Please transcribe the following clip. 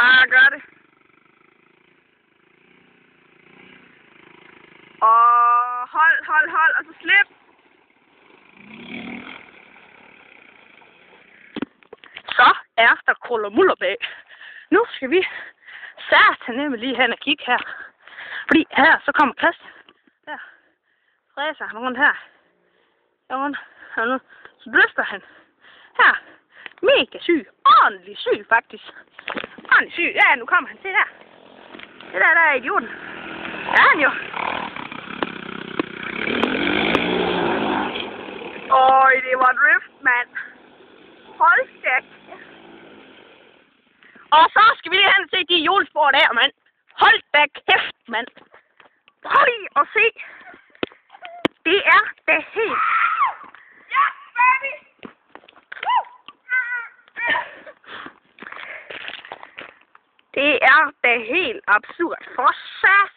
Bare gør det. Og hold, og så slip. Så er der krullermuller bag. Nu skal vi nemlig lige hen og kigge her. Fordi her, så kommer Christian. Der fræser han rundt her. Og nu så drifter han. Her. Mega syg. Ordentlig syg, faktisk. Ordentlig syg. Ja, nu kommer han. Se der. Det der er idioten. Der er han jo. Øj, det var drift, mand. Hold da. Og så skal vi lige hen og se de julespor der, mand. Hold da kæft, mand. Prøv lige at se. Det er da helt... Ja, baby! Det er da helt absurd. For sat.